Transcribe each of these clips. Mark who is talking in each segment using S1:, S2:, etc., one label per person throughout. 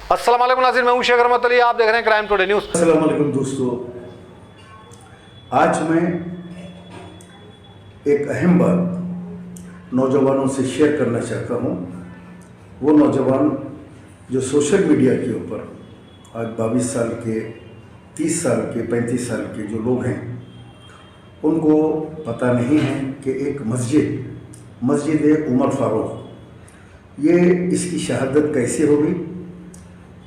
S1: अस्सलाम वालेकुम नाज़रीन, मैं हूं शेख रहमत अली, आप देख रहे हैं क्राइम टुडे न्यूज़।
S2: अस्सलाम वालेकुम दोस्तों, आज मैं एक अहम बात नौजवानों से शेयर करना चाहता हूँ। वो नौजवान जो सोशल मीडिया के ऊपर आज 22 साल के, 30 साल के, 35 साल के जो लोग हैं, उनको पता नहीं है कि एक मस्जिद उमर फारूक, ये इसकी शहादत कैसे होगी,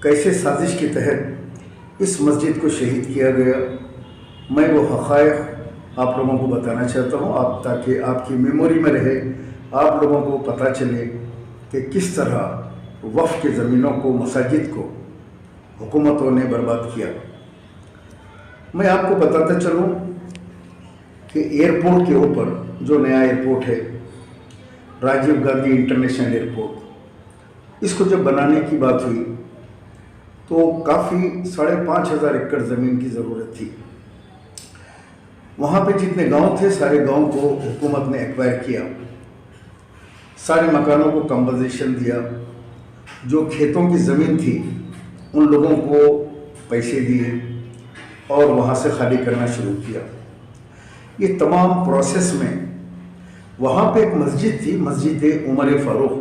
S2: कैसे साजिश के तहत इस मस्जिद को शहीद किया गया। मैं वो हक़ाइक़ आप लोगों को बताना चाहता हूँ, ताकि आपकी मेमोरी में रहे, आप लोगों को पता चले कि किस तरह वक़्फ़ के ज़मीनों को, मसाजिद को हुकूमतों ने बर्बाद किया। मैं आपको बताता चलूँ कि एयरपोर्ट के ऊपर जो नया एयरपोर्ट है, राजीव गांधी इंटरनेशनल एयरपोर्ट, इसको जब बनाने की बात हुई तो काफ़ी 5,500 एकड़ ज़मीन की ज़रूरत थी। वहाँ पे जितने गांव थे, सारे गांव को हुकूमत ने एक्वायर किया, सारे मकानों को कंपनसेशन दिया, जो खेतों की ज़मीन थी उन लोगों को पैसे दिए और वहाँ से खाली करना शुरू किया। ये तमाम प्रोसेस में वहाँ पे एक मस्जिद थी, मस्जिद उमर फारूक,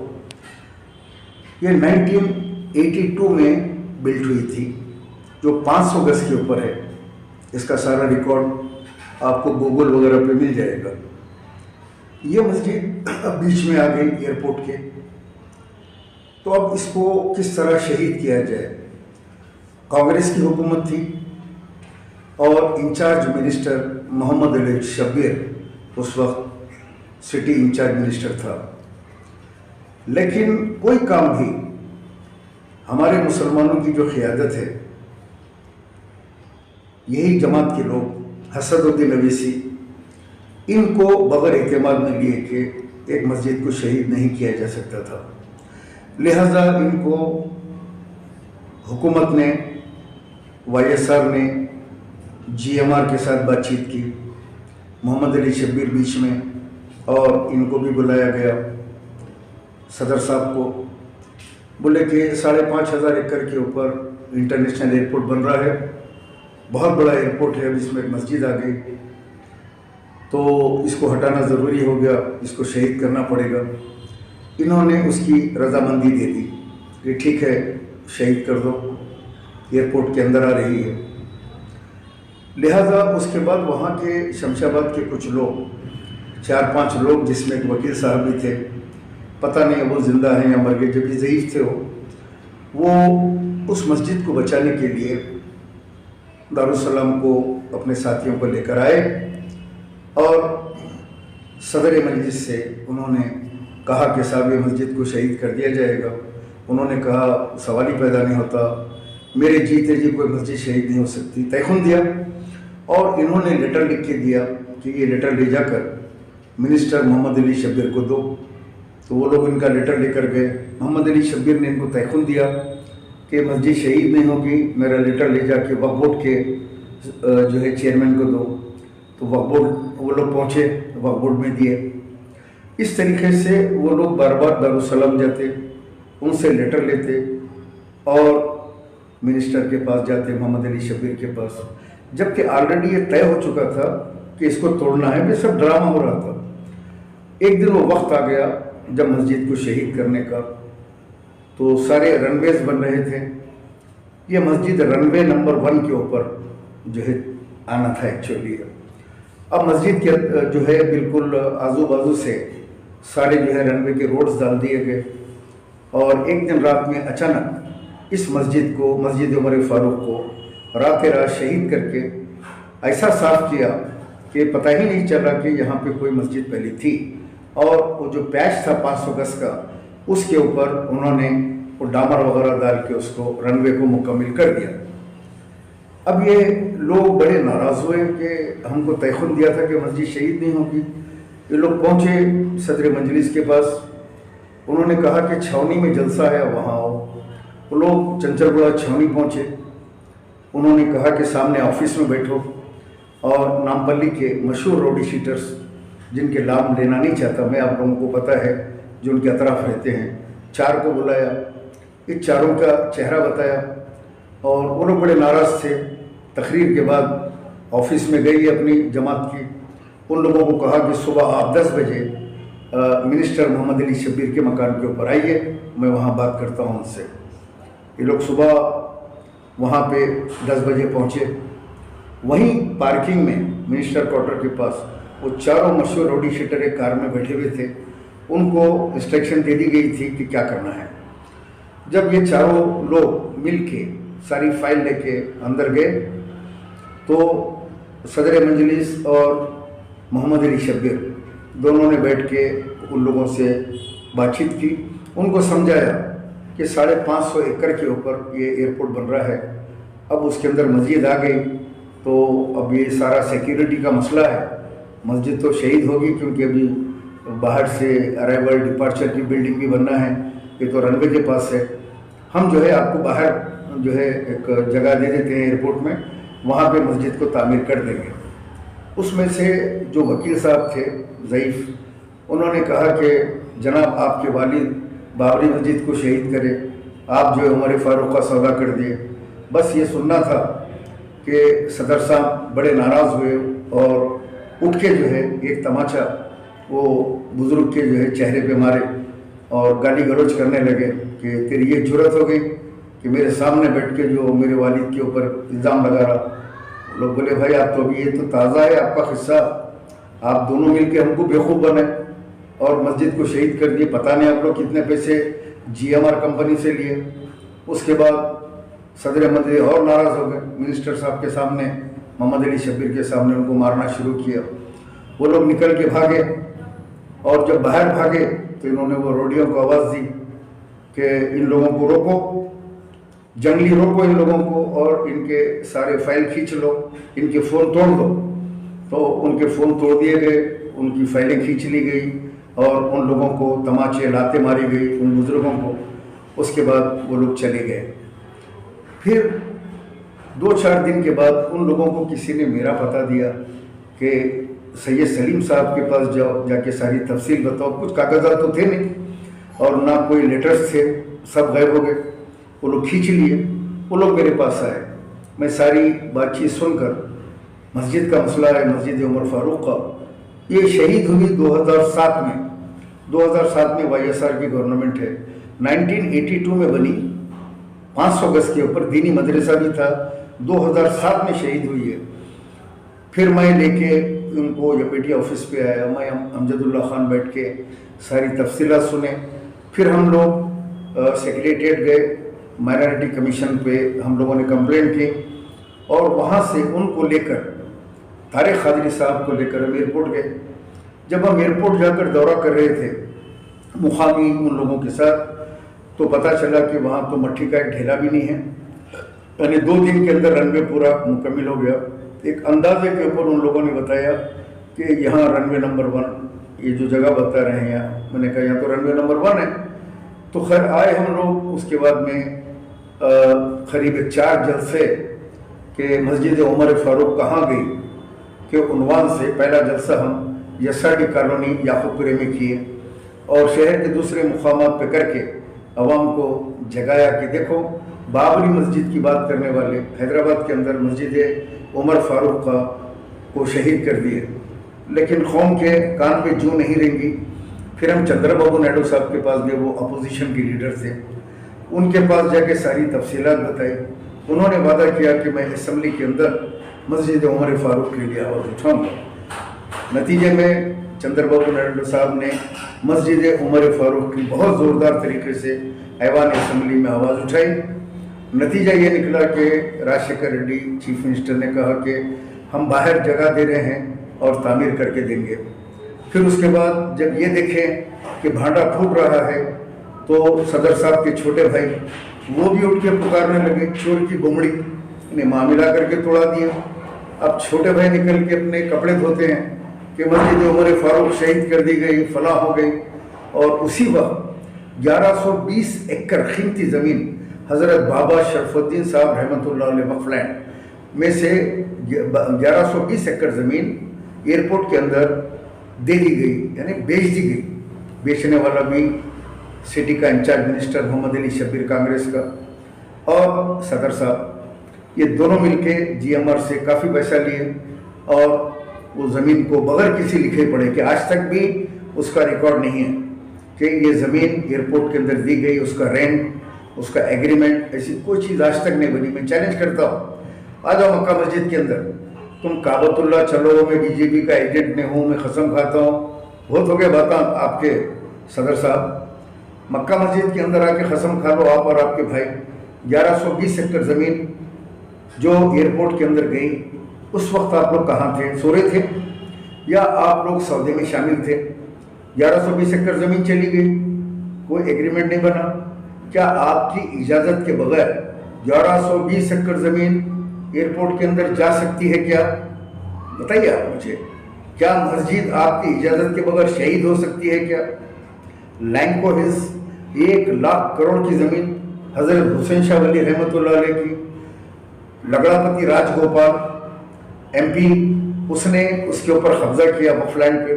S2: ये 1982 में बिल्ट हुई थी, जो 500 गज के ऊपर है। इसका सारा रिकॉर्ड आपको गूगल वगैरह पे मिल जाएगा। ये मस्जिद अब बीच में आ गई एयरपोर्ट के, तो अब इसको किस तरह शहीद किया जाए। कांग्रेस की हुकूमत थी और इंचार्ज मिनिस्टर मोहम्मद अली शब्बीर उस वक्त सिटी इंचार्ज मिनिस्टर था, लेकिन कोई काम भी हमारे मुसलमानों की जो क़ियादत है, यही जमात के लोग, हसदुद्दीन अवीसी, इनको बग़ैर एतमाद में लिए कि एक मस्जिद को शहीद नहीं किया जा सकता था। लिहाजा इनको हुकूमत ने, YSR ने GMR के साथ बातचीत की, मोहम्मद अली शब्बीर बीच में, और इनको भी बुलाया गया, सदर साहब को। बोले कि 5,500 एकड़ के ऊपर इंटरनेशनल एयरपोर्ट बन रहा है, बहुत बड़ा एयरपोर्ट है, अब इसमें एक मस्जिद आ गई, तो इसको हटाना ज़रूरी हो गया, इसको शहीद करना पड़ेगा। इन्होंने उसकी रजामंदी दे दी कि ठीक है, शहीद कर दो, एयरपोर्ट के अंदर आ रही है। लिहाजा उसके बाद वहाँ के शमशाबाद के कुछ लोग, 4-5 लोग, जिसमें एक वकील साहब भी थे, पता नहीं वो ज़िंदा हैं या मर गए, जब भी ज़ईफ़ थे वो उस मस्जिद को बचाने के लिए दारुस्सलाम को अपने साथियों को लेकर आए और सदर मजलिस से उन्होंने कहा कि साहब ये मस्जिद को शहीद कर दिया जाएगा। उन्होंने कहा सवाल ही पैदा नहीं होता, मेरे जीते जी कोई मस्जिद शहीद नहीं हो सकती। तयख़ुन दिया और इन्होंने लेटर लिख के दिया कि ये लेटर ले जाकर मिनिस्टर मोहम्मद अली शब्बीर को दो। तो वो लोग इनका लेटर लेकर गए। मोहम्मद अली शब्बीर ने इनको तयख़ुन दिया कि मस्जिद शहीद नहीं होगी, मेरा लेटर ले जाके वक्फ बोर्ड के जो है चेयरमैन को दो। तो वक्फ बोर्ड, वो लोग पहुँचे, वक्फ बोर्ड में दिए। इस तरीके से वो लोग बार बार दारुस्सलाम जाते, उनसे लेटर लेते और मिनिस्टर के पास जाते, मोहम्मद अली शब्बीर के पास, जबकि ऑलरेडी ये तय हो चुका था कि इसको तोड़ना है। ये सब ड्रामा हो रहा था। एक दिन वो वक्त आ गया जब मस्जिद को शहीद करने का, तो सारे रनवेज बन रहे थे। ये मस्जिद रनवे नंबर 1 के ऊपर जो है आना था एक्चुअली। अब मस्जिद के जो है बिल्कुल आजू बाजू से सारे जो है रनवे के रोड्स डाल दिए गए, और एक दिन रात में अचानक इस मस्जिद को, मस्जिद उमर फारूक को रात रात शहीद करके ऐसा साफ किया कि पता ही नहीं चला कि यहाँ पे कोई मस्जिद पहले थी। और वो जो पैच था 500 गज का, उसके ऊपर उन्होंने वो डामर वगैरह डाल के उसको, रनवे को मुकम्मल कर दिया। अब ये लोग बड़े नाराज़ हुए कि हमको तयख़ुन दिया था कि मस्जिद शहीद नहीं होगी। ये लोग पहुँचे सदर मजलिस के पास, उन्होंने कहा कि छावनी में जलसा है, वहाँ आओ। वो लोग चंचलगुड़ा छावनी पहुँचे, उन्होंने कहा कि सामने ऑफिस में बैठो, और नामपल्ली के मशहूर रोडी शीटर्स, जिनके नाम लेना नहीं चाहता मैं, आप लोगों को पता है, जो उनके अतराफ़ रहते हैं, 4 को बुलाया। اس چاروں کا چہرہ بتایا اور وہ لوگ بڑے ناراض تھے. تقریر کے بعد آفس میں گئی اپنی جماعت کی, ان لوگوں کو کہا کہ صبح آپ 10 بجے منسٹر محمد علی شبیر کے مکان کے اوپر آئیے, میں وہاں بات کرتا ہوں ان سے. یہ لوگ صبح وہاں پہ 10 بجے پہنچے. وہیں پارکنگ میں منسٹر کوارٹر کے پاس وہ چاروں مشہور روڈی شیٹر ایک کار میں بیٹھے ہوئے تھے. ان کو انسٹرکشن دے دی گئی تھی کہ کیا کرنا ہے. جب یہ چاروں لوگ مل کے ساری فائل لے کے اندر گئے تو صدر مجلس اور محمد علی شبیر دونوں نے بیٹھ کے ان لوگوں سے بات چیت کی. ان کو سمجھایا کہ 550 ایکڑ کے اوپر یہ ایئرپورٹ بن رہا ہے, اب اس کے اندر مسجد آ گئی تو اب یہ سارا سیکیورٹی کا مسئلہ ہے. مسجد تو شہید ہوگی کیونکہ ابھی باہر سے ارائیول ڈپارچر کی بلڈنگ بھی بننا ہے, یہ تو رن وے کے پاس ہے. ہم جو ہے آپ کو باہر جو ہے ایک جگہ دے دیتے ہیں ایئرپورٹ میں, وہاں پہ مسجد کو تعمیر کر دیں گے. اس میں سے جو وکیل صاحب تھے ضعیف, انہوں نے کہا کہ جناب آپ کے والد بابری مسجد کو شہید کرے, آپ جو ہے عمر فاروق کا سودا کر دیے. بس یہ سننا تھا کہ صدر صاحب بڑے ناراض ہوئے اور اٹھ کے جو ہے ایک تماچا وہ بزرگ کے جو ہے چہرے پہ مارے اور گالی گلوچ کرنے لگے کہ تیری یہ جرت ہو گئی کہ میرے سامنے بیٹھ کے جو میرے والد کے اوپر الزام لگا رہا. لوگ بولے بھائی آپ تو ابھی یہ تو تازہ ہے آپ کا قصہ, آپ دونوں مل کے ہم کو بیوقوف بنے اور مسجد کو شہید کر دیے. پتہ نہیں آپ لوگ کتنے پیسے GMR کمپنی سے لیے. اس کے بعد صدر مجلس اور ناراض ہو گئے, منسٹر صاحب کے سامنے محمد علی شبیر کے سامنے ان کو مارنا شروع کیا. وہ لوگ نکل کے بھاگے اور جب باہر بھاگے تو انہوں نے وہ روڈیوں کو آواز دی کہ ان لوگوں کو روکو, جنگلی روکو ان لوگوں کو اور ان کے سارے فائل کھینچ لو, ان کے فون توڑ دو. تو ان کے فون توڑ دیے گئے, ان کی فائلیں کھینچ لی گئی اور ان لوگوں کو تماچے لاتے ماری گئی ان بزرگوں کو. اس کے بعد وہ لوگ چلے گئے. پھر 2-4 دن کے بعد ان لوگوں کو کسی نے میرا پتہ دیا کہ سید سلیم صاحب کے پاس جاؤ, جا کے ساری تفصیل بتاؤ. کچھ کاغذات تو تھے نہیں اور نہ کوئی لیٹرز تھے, سب غائب ہو گئے. وہ لوگ کھینچ لیے. وہ لوگ میرے پاس آئے. میں ساری بات چیت سن کر, مسجد کا مسئلہ ہے مسجد عمر فاروق کا, یہ شہید ہوئی 2007 میں. 2007 میں YSR کی گورنمنٹ ہے. 1982 میں بنی, 500 گز کے اوپر دینی مدرسہ بھی تھا. 2007 میں شہید ہوئی ہے. پھر میں لے کے ان کو YPT آفس پہ آیا. میں امجد اللہ خان بیٹھ کے ساری تفصیلات سنے. پھر ہم لوگ سیکریٹریٹ گئے, مائنارٹی کمیشن پہ ہم لوگوں نے کمپلین کی اور وہاں سے ان کو لے کر طارق قادری صاحب کو لے کر ہم ایئرپورٹ گئے. جب ہم ایئرپورٹ جا کر دورہ کر رہے تھے مقامی ان لوگوں کے ساتھ تو پتہ چلا کہ وہاں تو مٹی کا ایک ڈھیلا بھی نہیں ہے. یعنی 2 دن کے اندر رن وے پورا مکمل ہو گیا. ایک اندازے کے اوپر ان لوگوں نے بتایا کہ یہاں رن وے نمبر 1, یہ جو جگہ بتا رہے ہیں یہاں, میں نے کہا یہاں تو رن وے نمبر 1 ہے. تو خیر آئے ہم لوگ. اس کے بعد میں قریب 4 جلسے کہ مسجد عمر فاروق کہاں گئی کے عنوان سے پہلا جلسہ ہم یساڈی کالونی یعقوب پورے میں کیے اور شہر کے دوسرے مقامات پہ کر کے عوام کو جگایا کہ دیکھو بابری مسجد کی بات کرنے والے حیدرآباد کے اندر مسجد عمر فاروق کو شہید کر دیے, لیکن قوم کے کان پہ جو نہیں رہیں گی. پھر ہم چندرا بابو نائیڈو صاحب کے پاس گئے, وہ اپوزیشن کے لیڈر تھے. ان کے پاس جا کے ساری تفصیلات بتائی. انہوں نے وعدہ کیا کہ میں اسمبلی کے اندر مسجد عمر فاروق کے لیے آواز اٹھاؤں گا. نتیجے میں چندرا بابو نائیڈو صاحب نے مسجد عمر فاروق کی بہت زوردار طریقے سے ایوان اسمبلی میں آواز اٹھائی. نتیجہ یہ نکلا کہ راجشیکھر ریڈی چیف منسٹر نے کہا کہ ہم باہر جگہ دے رہے ہیں اور تعمیر کر کے دیں گے. پھر اس کے بعد جب یہ دیکھیں کہ بھانڈا پھوٹ رہا ہے تو صدر صاحب کے چھوٹے بھائی وہ بھی اٹھ کے پکارنے لگے چور کی گمڑی, انہیں ماں ملا کر کے توڑا دیا. اب چھوٹے بھائی نکل کے اپنے کپڑے دھوتے ہیں کہ مسجد عمر فاروق شہید کر دی گئی, فلاں ہو گئی. اور اسی وقت 1120 ایکڑ قیمتی زمین حضرت بابا شرف الدین صاحب رحمۃ اللہ علیہ وقف لینڈ میں سے 1120 ایکڑ زمین ایئرپورٹ کے اندر دے دی گئی, یعنی بیچ دی گئی. بیچنے والا بھی सिटी का इंचार्ज मिनिस्टर मोहम्मद अली शब्बीर कांग्रेस का, और सदर साहब, ये दोनों मिलके GMR से काफ़ी पैसा लिए और वो ज़मीन को बगैर किसी लिखे पढ़े कि आज तक भी उसका रिकॉर्ड नहीं है कि ये ज़मीन एयरपोर्ट के अंदर दी गई, उसका रेंट, उसका एग्रीमेंट, ऐसी कोई चीज़ आज तक नहीं बनी। मैं चैलेंज करता हूँ, आ जाओ मक्का मस्जिद के अंदर, तुम काबतुल्ला चलो, मैं BJP का एजेंट नहीं हूँ, मैं कसम खाता हूँ, बहुत हो गया बात आपके सदर साहब। मक्का मस्जिद के अंदर आके कसम खा लो आप और आपके भाई, 1120 एकड़ ज़मीन जो एयरपोर्ट के अंदर गई, उस वक्त आप लोग कहाँ थे? सो रहे थे या आप लोग सौदे में शामिल थे? 1120 एकड़ ज़मीन चली गई, कोई एग्रीमेंट नहीं बना। क्या आपकी इजाज़त के बगैर 1120 एकड़ ज़मीन एयरपोर्ट के अंदर जा सकती है क्या? बताइए आप मुझे। क्या मस्जिद आपकी इजाज़त के बगैर शहीद हो सकती है क्या? लैंको हिल्स 1 लाख करोड़ की ज़मीन हज़रत हुसैन शाह वली रहमतुल्लाह अलैह की, लगड़ापति राजगोपाल MP, उसने उसके ऊपर कब्जा किया वक्फ लैंड पे,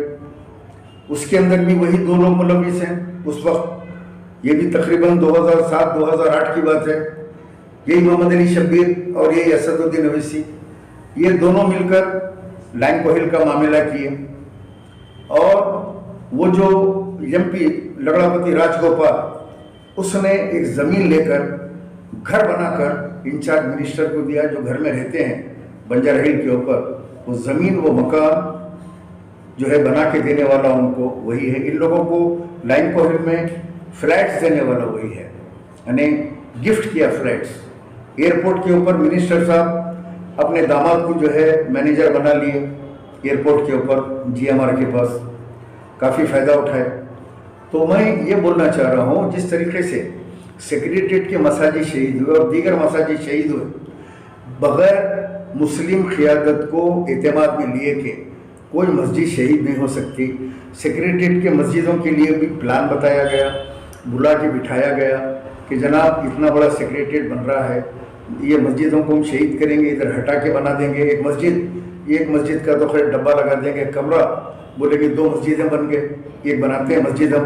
S2: उसके अंदर भी वही 2 लोग मुलविस हैं उस वक्त। ये भी तकरीबन 2007-2008 की बात है। यही मोहम्मद अली शब्बीर और यही असदुद्दीन अवैसी, ये दोनों मिलकर लैंको हिल का मामला किए, और वो जो MP लगड़ापति राजगोपाल, उसने एक ज़मीन लेकर घर बनाकर इंचार्ज मिनिस्टर को दिया, जो घर में रहते हैं बंजारा हिल के ऊपर। वो ज़मीन, वो मकान जो है बना के देने वाला उनको वही है। इन लोगों को लैंको हिल में फ्लैट्स देने वाला वही है, यानी गिफ्ट किया फ्लैट्स। एयरपोर्ट के ऊपर मिनिस्टर साहब अपने दामाद को जो है मैनेजर बना लिए एयरपोर्ट के ऊपर, GMR के पास काफ़ी फ़ायदा उठाए। तो मैं ये बोलना चाह रहा हूँ, जिस तरीके से सेक्रेटरीट के मसाजिद शहीद हुए और दीगर मसाजिद शहीद हुए, बग़ैर मुस्लिम क़ियादत को एतमाद में लिए कि कोई मस्जिद शहीद नहीं हो सकती। सेक्रेटरीट के मस्जिदों के लिए भी प्लान बताया गया, बुला के बिठाया गया कि जनाब इतना बड़ा सेक्रेटरीट बन रहा है, ये मस्जिदों को हम शहीद करेंगे, इधर हटा के बना देंगे एक मस्जिद का तो खैर डब्बा लगा देंगे, कमरा, बोलेंगे 2 मस्जिदें बन गए, एक बनाते हैं मस्जिद हम,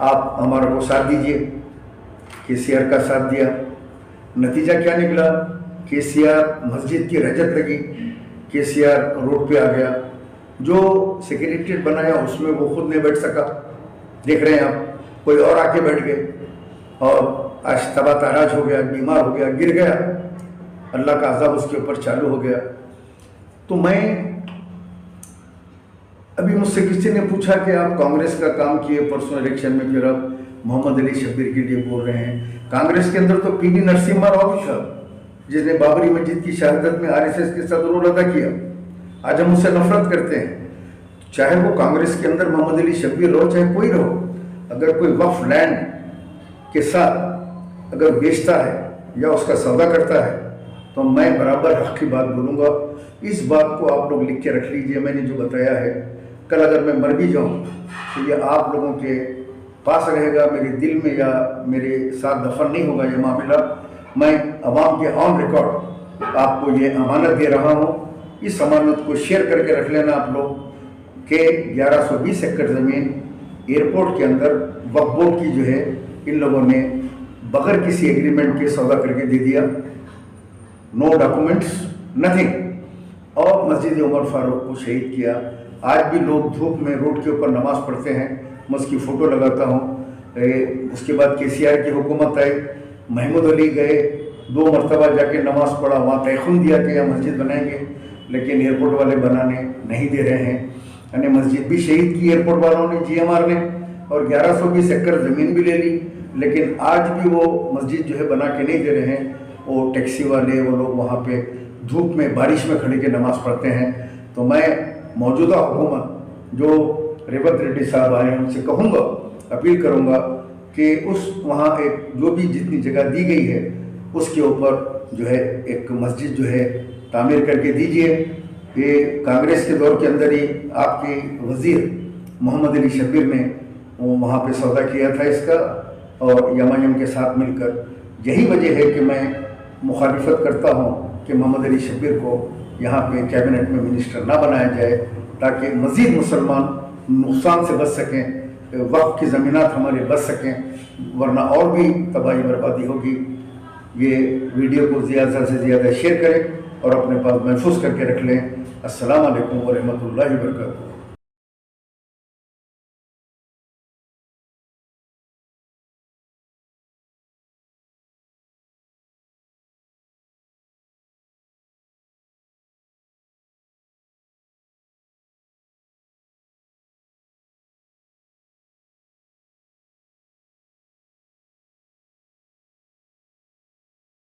S2: आप हमारे को साथ दीजिए। KCR का साथ दिया। नतीजा क्या निकला? KCR मस्जिद की रजत लगी, KCR रोड पे आ गया। जो सेक्रेटरीट बनाया उसमें वो खुद नहीं बैठ सका, देख रहे हैं आप, कोई और आके बैठ गए और आज तबाह ताराज हो गया, बीमार हो गया, गिर गया, अल्लाह का अज़ाब उसके ऊपर चालू हो गया। तो मैं अभी मुझसे किसी ने पूछा कि आप कांग्रेस का काम किए परसों इलेक्शन में, फिर आप मोहम्मद अली शब्बीर के लिए बोल रहे हैं। कांग्रेस के अंदर तो PV नरसिम्हा राव भी था, जिसने बाबरी मस्जिद की शहादत में RSS के साथ रोल अदा किया। आज हम उससे नफरत करते हैं। चाहे वो कांग्रेस के अंदर मोहम्मद अली शब्बीर रहो, चाहे कोई रहो, अगर कोई वक्फ लैंड के साथ अगर बेचता है या उसका सौदा करता है, तो मैं बराबर हक़ की बात बोलूँगा। इस बात को आप लोग लिख के रख लीजिए, मैंने जो बताया है। कल अगर मैं मर भी जाऊँ तो ये आप लोगों के पास रहेगा, मेरे दिल में, या मेरे साथ दफन नहीं होगा ये मामला। मैं अवाम के ऑन रिकॉर्ड आपको ये अमानत दे रहा हूँ। इस अमानत को शेयर करके रख लेना आप लोग कि 1120 एकड़ ज़मीन एयरपोर्ट के अंदर वक्फ बोर्ड की जो है, इन लोगों ने बगैर किसी एग्रीमेंट के सौदा करके दे दिया, नो डॉक्यूमेंट्स, नथिंग, और मस्जिद उमर फारूक को शहीद किया। आज भी लोग धूप में रोड के ऊपर नमाज़ पढ़ते हैं, मैं उसकी फ़ोटो लगाता हूँ। उसके बाद KCR की हुकूमत आई, महमूद अली गए, 2 मरतबा जाके नमाज़ पढ़ा, वहाँ तयख़ुन दिया कि यहाँ मस्जिद बनाएंगे, लेकिन एयरपोर्ट वाले बनाने नहीं दे रहे हैं। यानी मस्जिद भी शहीद की एयरपोर्ट वालों ने, GMR ने, और 1120 एकड़ ज़मीन भी ले ली, लेकिन आज भी वो मस्जिद जो है बना के नहीं दे रहे हैं। वो टैक्सी वाले, वो लोग वहाँ पे धूप में, बारिश में खड़े के नमाज़ पढ़ते हैं। तो मैं मौजूदा हुकूमत जो रेवंत रेड्डी साहब आए हैं उनसे कहूँगा, अपील करूँगा कि उस वहाँ एक जो भी जितनी जगह दी गई है उसके ऊपर जो है एक मस्जिद जो है तामीर करके दीजिए। ये कांग्रेस के दौर के अंदर ही आपके वज़ीर मोहम्मद अली शब्बीर ने वो वहाँ पे सौदा किया था इसका, और MIM के साथ मिलकर। यही वजह है कि मैं मुखालिफत करता हूँ कि मोहम्मद अली शब्बीर को यहाँ पे कैबिनेट में मिनिस्टर ना बनाया जाए, ताकि मज़ीद मुसलमान नुकसान से बच सकें। وقت کی زمینات ہمارے بچ سکیں، ورنہ اور بھی تباہی بربادی ہوگی۔ یہ ویڈیو کو زیادہ سے زیادہ شیئر کریں اور اپنے پاس محفوظ کر کے رکھ لیں۔ السلام علیکم ورحمۃ اللہ وبرکاتہ۔